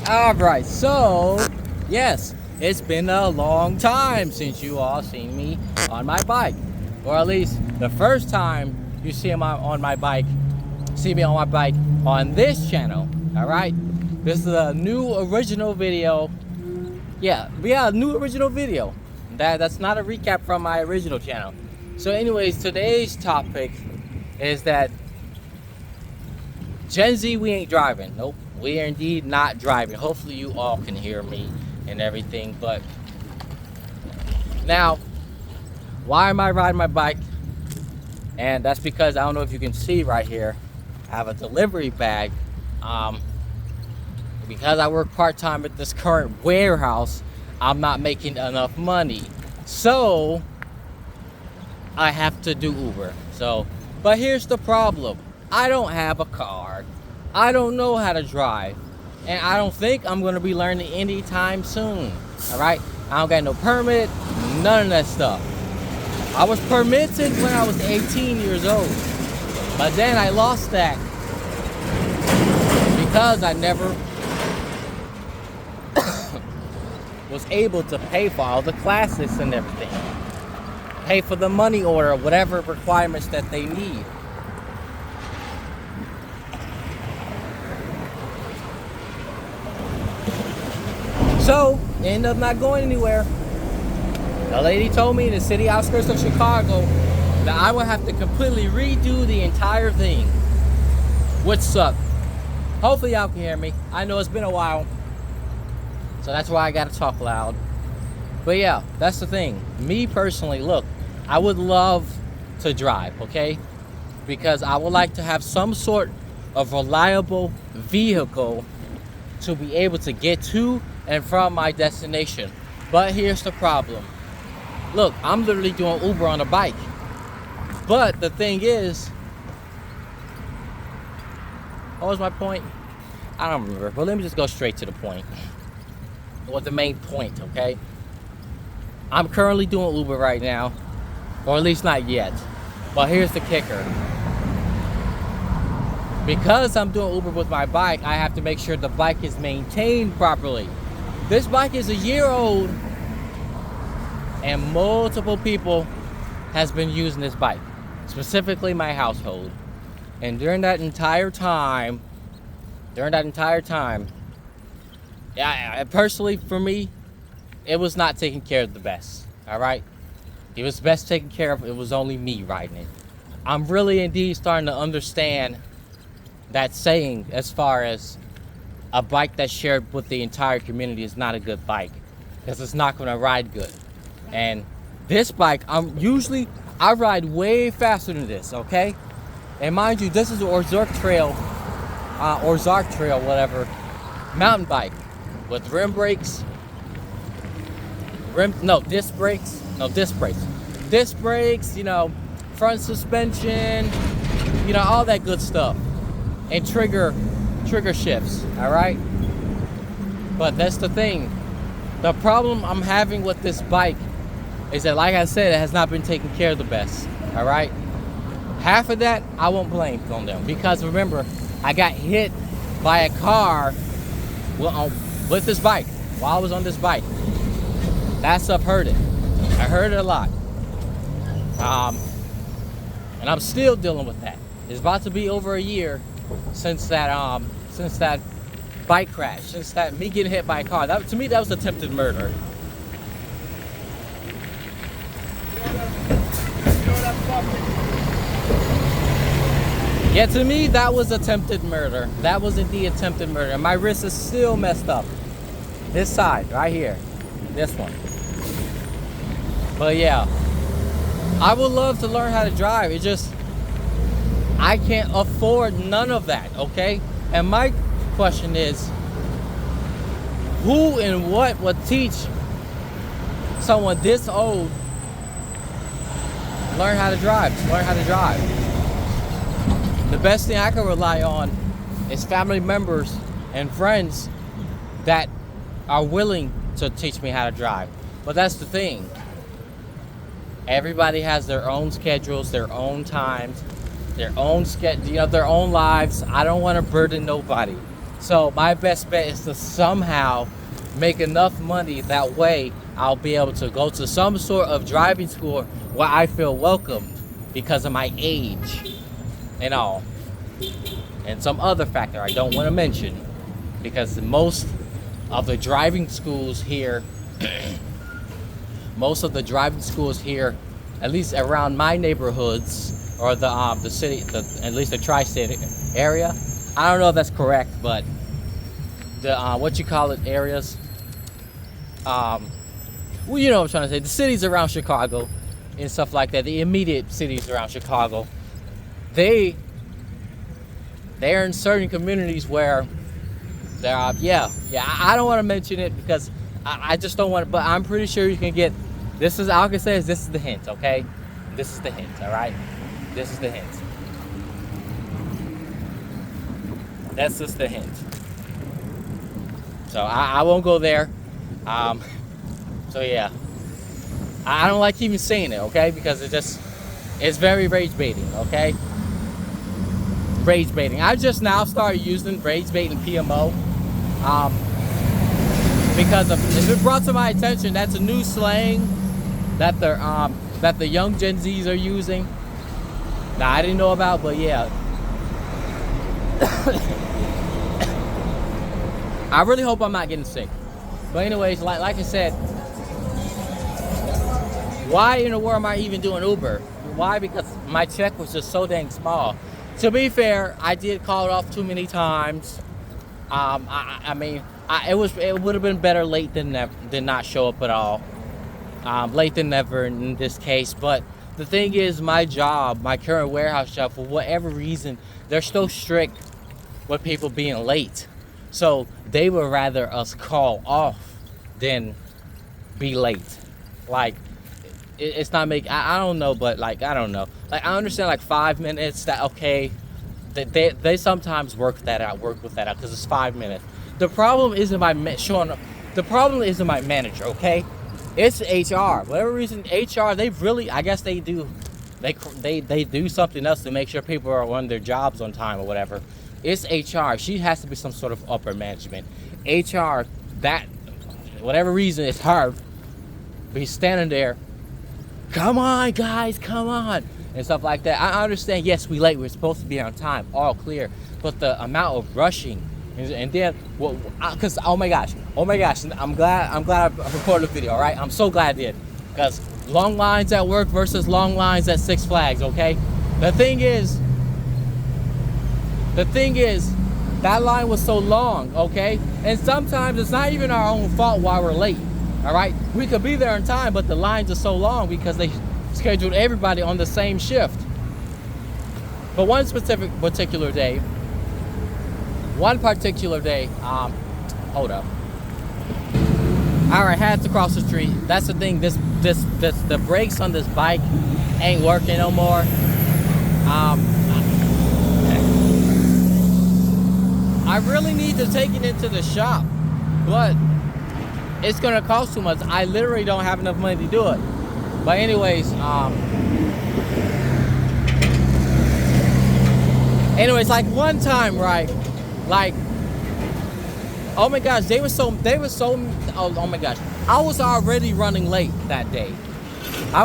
Alright, so yes, it's been a long time since you all seen me on my bike. Or at least the first time you see me on my bike on this channel. Alright? This is a new original video. Yeah, a new original video. That's not a recap from my original channel. So anyways, today's topic is that Gen Z, we ain't driving. Nope, we are indeed not driving. Hopefully you all can hear me and everything. But now, why am I riding my bike? And that's because, I don't know if you can see right here, I have a delivery bag. Because I work part-time at this current warehouse, I'm not making enough money. So I have to do Uber. But here's the problem. I don't have a car. I don't know how to drive. And I don't think I'm going to be learning anytime soon. Alright? I don't got no permit. None of that stuff. I was permitted when I was 18 years old. But then I lost that. Because I never was able to pay for all the classes and everything. Pay for the money order, whatever requirements that they need. So, end up not going anywhere. The lady told me in the city outskirts of Chicago that I would have to completely redo the entire thing. Which sucked. Hopefully y'all can hear me. I know it's been a while. So that's why I gotta talk loud. But yeah, that's the thing. Me personally, look, I would love to drive, okay? Because I would like to have some sort of reliable vehicle to be able to get to and from my destination. But here's the problem. Look, I'm literally doing Uber on a bike. But the thing is, what was my point? I don't remember, but let me just go straight to the point. Or the main point, okay? I'm currently doing Uber right now, or at least not yet. But here's the kicker. Because I'm doing Uber with my bike, I have to make sure the bike is maintained properly. This bike is a year old, and multiple people has been using this bike, specifically my household. And during that entire time, yeah, personally for me, it was not taken care of the best. All right, it was best taken care of. It was only me riding it. I'm really indeed starting to understand that saying, as far as a bike that's shared with the entire community is not a good bike, because it's not going to ride good. And this bike, I ride way faster than this, okay? And mind you, this is an Ozark Trail, whatever, mountain bike with disc brakes, front suspension, all that good stuff, and trigger shifts. All right. But that's the thing. The problem I'm having with this bike is that, like I said, it has not been taken care of the best. All right. Half of that I won't blame on them, because remember, I got hit by a car with this bike while I was on this bike. That stuff hurt it. I heard it a lot. And I'm still dealing with that. It's about to be over a year since that bike crash, since that me getting hit by a car. To me, that was attempted murder. Yeah, to me, that was attempted murder. That was indeed attempted murder. And my wrist is still messed up. This side, right here. This one. But yeah, I would love to learn how to drive. It's just, I can't afford none of that, okay? And my question is, who and what would teach someone this old learn how to drive? The best thing I can rely on is family members and friends that are willing to teach me how to drive. But that's the thing. Everybody has their own schedules, their own times, their own lives. I don't want to burden nobody. So my best bet is to somehow make enough money. That way I'll be able to go to some sort of driving school where I feel welcomed because of my age and all. And some other factor I don't want to mention, because most of the driving schools here, at least around my neighborhoods, or the city, at least the tri-state area. I don't know if that's correct, but the areas. Well, you know what I'm trying to say. The cities around Chicago and stuff like that. The immediate cities around Chicago, they're in certain communities where there are, I don't want to mention it because I just don't want to, but I'm pretty sure you can get, all I can say is this is the hint, okay? This is the hint, all right? This is the hint. That's just the hint. So I won't go there. So yeah. I don't like even saying it, okay? Because it's very rage baiting, okay? Rage baiting. I just now started using rage baiting PMO. Because it's been brought to my attention that's a new slang that the young Gen Zs are using. Now I didn't know about, but yeah. I really hope I'm not getting sick. But anyways, like I said, why in the world am I even doing Uber? Why? Because my check was just so dang small. To be fair, I did call it off too many times. It would have been better late than not show up at all. Late than never in this case. But the thing is, my job, my current warehouse job, for whatever reason, they're so strict with people being late. So they would rather us call off than be late. Like, it's not making, I don't know, but like, I don't know. Like, I understand like 5 minutes, that okay. They sometimes work with that out because it's 5 minutes. The problem isn't the problem isn't my manager, okay? It's HR. Whatever reason, HR, they really, I guess they do something else to make sure people are on their jobs on time or whatever. It's HR. She has to be some sort of upper management. HR, that, whatever reason, it's her. Be standing there, come on, guys, come on, and stuff like that. I understand, yes, we late. We're supposed to be on time, all clear. But the amount of rushing, and then, because, oh my gosh, I'm glad I recorded the video, all right? I'm so glad I did. Because long lines at work versus long lines at Six Flags, okay? The thing is, that line was so long, okay? And sometimes it's not even our own fault why we're late, all right? We could be there on time, but the lines are so long because they scheduled everybody on the same shift. But one particular day, hold up. All right, had to cross the street. That's the thing. The brakes on this bike ain't working no more. I really need to take it into the shop, but it's gonna cost too much. I literally don't have enough money to do it. But anyways, like one time, right? Like, oh my gosh, they were so, oh my gosh. I was already running late that day. By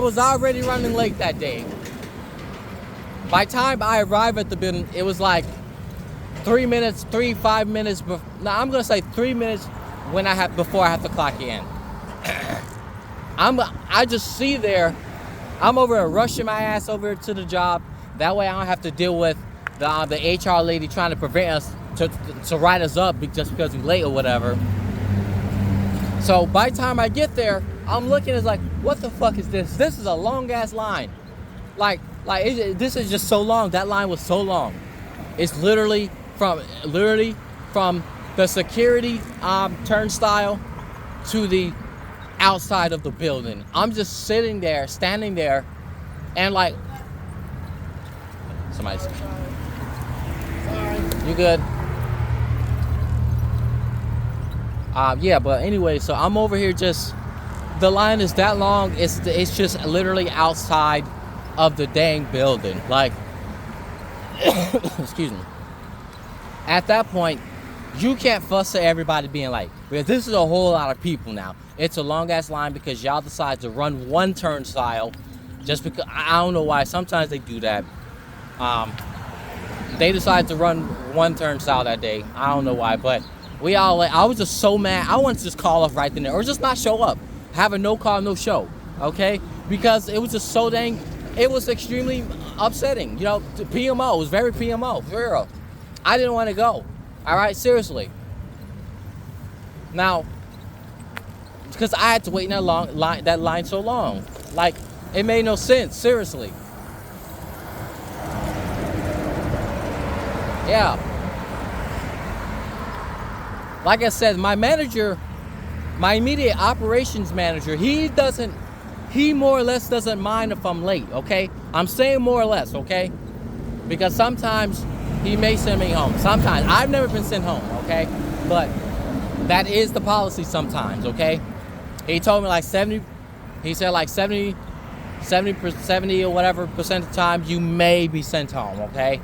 the time I arrived at the building, it was like 5 minutes, I'm gonna say 3 minutes before I have to clock in. I just see there, I'm over there rushing my ass over to the job. That way I don't have to deal with the HR lady trying to prevent us to write us up just because we're late or whatever. So by the time I get there, I'm looking, it's like, what the fuck is this? This is a long ass line. This is just so long. That line was so long. It's literally from the security turnstile to the outside of the building. I'm just standing there, and like, somebody's. You good? Yeah, but anyway, so I'm over here the line is that long, it's just literally outside of the dang building. Like, excuse me. At that point, You can't fuss at everybody being late, because this is a whole lot of people now. It's a long ass line because y'all decide to run one turnstile, just because I don't know why. Sometimes they do that. They decided to run one turnstile that day. I don't know why, but we all like. I was just so mad. I wanted to just call off right then there, or just not show up, have a no call, no show. Okay, because it was just so dang. It was extremely upsetting. You know, PMO, it was very PMO, for real. I didn't want to go. All right, seriously. Now, because I had to wait in that line so long, like it made no sense. Seriously. Yeah. Like I said, my manager, my immediate operations manager, he more or less doesn't mind if I'm late. Okay, I'm saying more or less. Okay, because sometimes he may send me home. Sometimes. I've never been sent home, okay? But that is the policy sometimes, okay? He told me like 70, he said like 70 or whatever percent of the time you may be sent home, okay?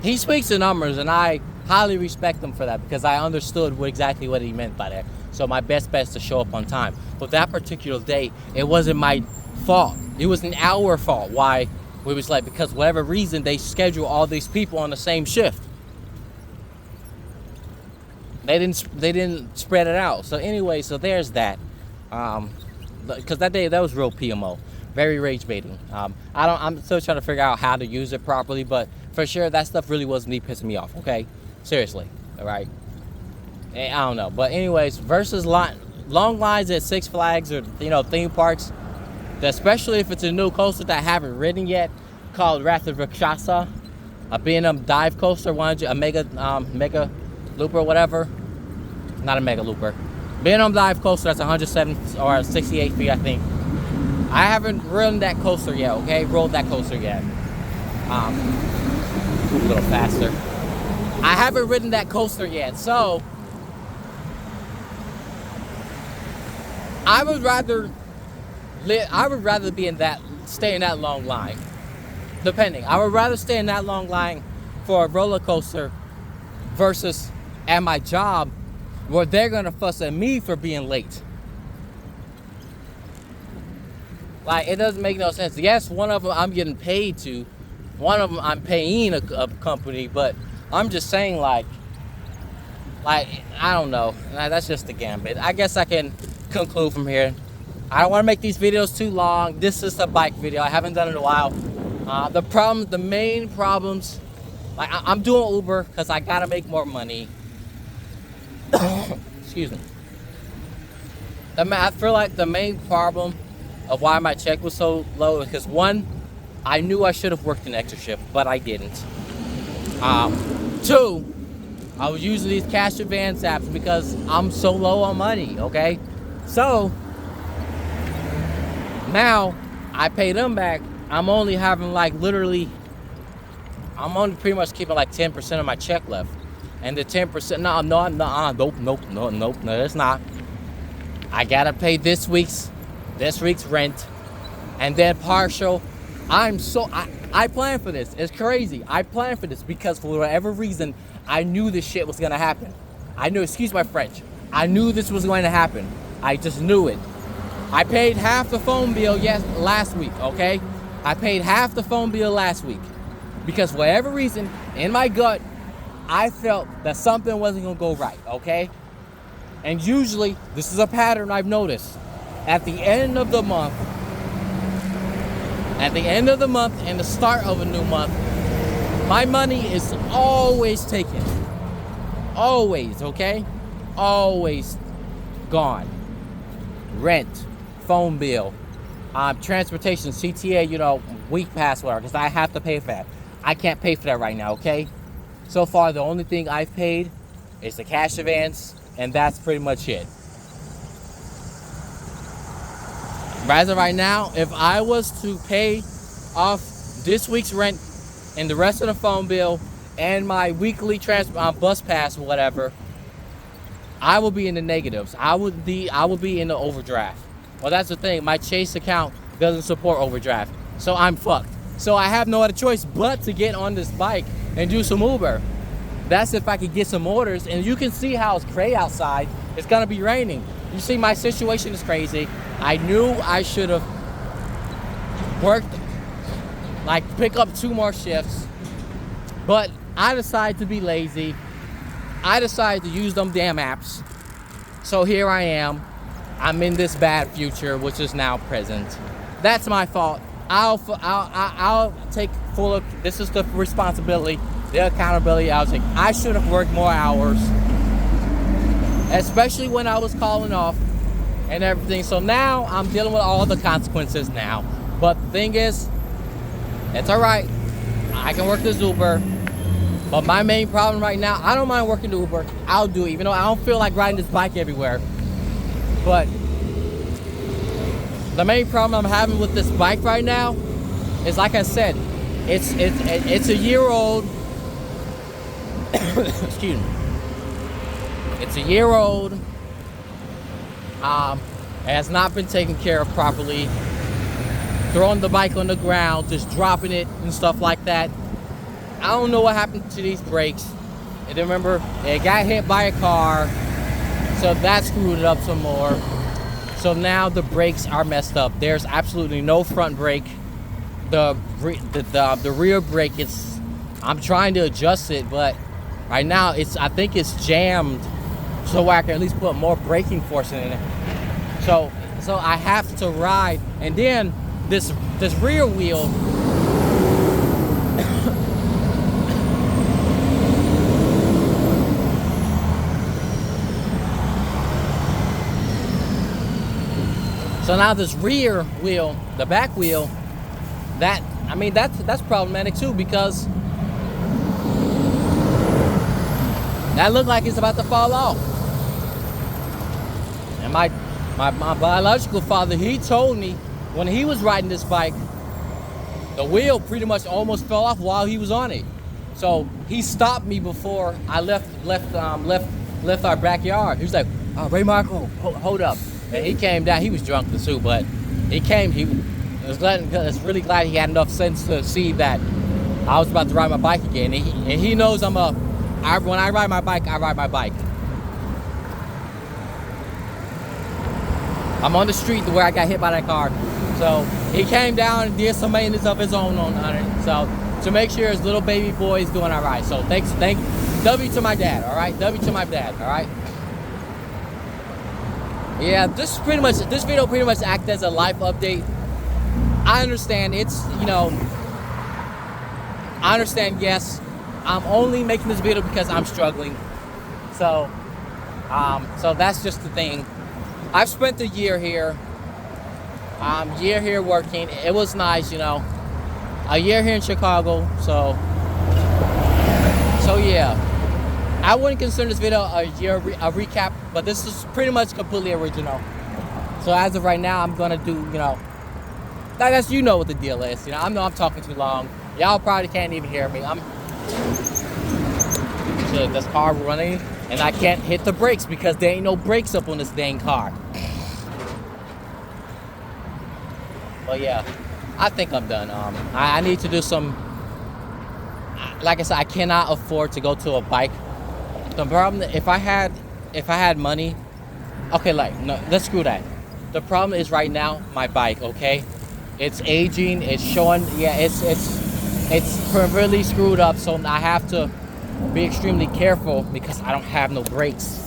He speaks in numbers, and I highly respect him for that, because I understood exactly what he meant by that. So my best bet is to show up on time. But that particular day, it wasn't my fault. It was our fault. Why? We was like, because whatever reason, they schedule all these people on the same shift. They didn't spread it out. So anyway, so there's that. Because that day, that was real PMO, very rage baiting. I'm still trying to figure out how to use it properly, but for sure that stuff really wasn't me pissing me off. Okay, seriously, all right. And I don't know, but anyways, versus long lines at Six Flags or theme parks. Especially if it's a new coaster that I haven't ridden yet, called Wrath of Rakshasa, a B&M dive coaster, a mega looper or whatever. Not a mega looper. B&M dive coaster, that's 107 or 68 feet, I think. I haven't ridden that coaster yet, okay? Rolled that coaster yet. A little faster. I haven't ridden that coaster yet, so I would rather stay in that long line. Depending. I would rather stay in that long line for a roller coaster versus at my job where they're going to fuss at me for being late. Like, it doesn't make no sense. Yes, one of them I'm getting paid to. One of them I'm paying a company, but I'm just saying, like, I don't know. That's just the gambit. I guess I can conclude from here. I don't want to make these videos too long. This is a bike video. I haven't done it in a while. The main problems, like I'm doing Uber because I gotta make more money. Excuse me. I feel like the main problem of why my check was so low is because, one, I knew I should have worked an extra shift, but I didn't. Two, I was using these cash advance apps because I'm so low on money. Okay, so now I pay them back. I'm only having I'm only pretty much keeping like 10% of my check left. And the 10%, nope, it's not. I gotta pay this week's rent, and then partial. I planned for this. It's crazy. I planned for this because for whatever reason, I knew this shit was gonna happen. I knew, excuse my French, I knew this was going to happen. I just knew it. I paid half the phone bill last week, okay? I paid half the phone bill last week because for whatever reason, in my gut, I felt that something wasn't gonna go right, okay? And usually, this is a pattern I've noticed. At the end of the month and the start of a new month, my money is always taken. Always, okay? Always gone. Rent, phone bill, transportation, CTA, week pass, whatever, because I have to pay for that. I can't pay for that right now, okay? So far, the only thing I've paid is the cash advance, and that's pretty much it. As of right now, if I was to pay off this week's rent and the rest of the phone bill and my weekly bus pass or whatever, I will be in the negatives. I would be in the overdraft. Well, that's the thing. My Chase account doesn't support overdraft, so I'm fucked. So I have no other choice but to get on this bike and do some Uber. That's if I could get some orders. And you can see how it's gray outside. It's gonna be raining. You see, my situation is crazy. I knew I should have worked, like pick up 2 more shifts, but I decided to be lazy. I decided to use them damn apps. So here I am. I'm in this bad future, which is now present. That's my fault. I'll take full. This is the responsibility, the accountability I'll take. I should have worked more hours, especially when I was calling off and everything. So now I'm dealing with all the consequences now. But the thing is, it's all right. I can work this Uber. But my main problem right now, I don't mind working the Uber. I'll do it, even though I don't feel like riding this bike everywhere. But the main problem I'm having with this bike right now is, like I said, it's a year old. Excuse me. It's a year old. It has not been taken care of properly. Throwing the bike on the ground, just dropping it and stuff like that. I don't know what happened to these brakes. And then remember, it got hit by a car, so that screwed it up some more. So now the brakes are messed up. There's absolutely no front brake. The rear brake, I'm trying to adjust it, but right now I think it's jammed, so I can at least put more braking force in it. So I have to ride, and then this rear wheel. So now this rear wheel, the back wheel, that's problematic too, because that looked like it's about to fall off. And my biological father, he told me when he was riding this bike, the wheel pretty much almost fell off while he was on it. So he stopped me before I left our backyard. He was like, "Oh, Ray Marco, hold up." And he came down. He was drunk too, but he came. He was really glad he had enough sense to see that I was about to ride my bike again. And he knows when I ride my bike, I ride my bike. I'm on the street where I got hit by that car. So he came down and did some maintenance of his own on it. So to make sure his little baby boy is doing all right. So thank W to my dad, all right? W to my dad, all right? Yeah, this video pretty much acts as a life update. I understand yes, I'm only making this video because I'm struggling. So that's just the thing. I've spent a year here. Year here working. It was nice, a year here in Chicago. So yeah. I wouldn't consider this video a recap, but this is pretty much completely original. So as of right now, I'm gonna do, I guess you know what the deal is. I know I'm talking too long. Y'all probably can't even hear me. This car running, and I can't hit the brakes because there ain't no brakes up on this dang car. But yeah, I think I'm done. I need to do some. Like I said, I cannot afford to go to a bike. The problem, if I had money, okay, no, let's screw that. The problem is right now, my bike, okay? It's aging, it's showing, yeah, it's really screwed up, so I have to be extremely careful because I don't have no brakes.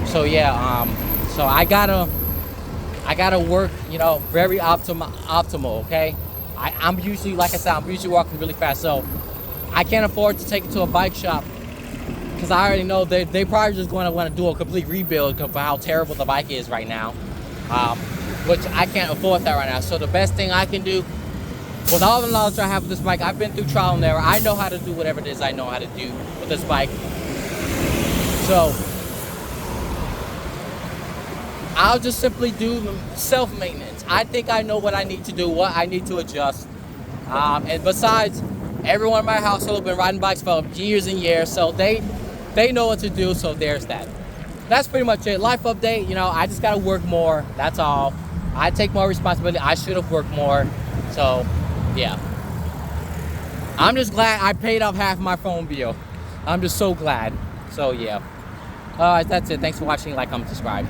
So yeah, so I gotta work, very optimal, okay? I'm usually, like I said, I'm usually walking really fast, so I can't afford to take it to a bike shop because I already know they probably just going to want to do a complete rebuild for how terrible the bike is right now, which I can't afford that right now. So the best thing I can do, with all the knowledge I have with this bike, I've been through trial and error. I know how to do whatever it is I know how to do with this bike. So I'll just simply do self-maintenance. I think I know what I need to do, what I need to adjust. And besides, everyone in my household has been riding bikes for years and years, so they know what to do, so there's that. That's pretty much it. Life update, I just got to work more. That's all. I take more responsibility. I should have worked more. So, yeah. I'm just glad I paid off half my phone bill. I'm just so glad. So yeah. That's it. Thanks for watching. Like, comment, subscribe.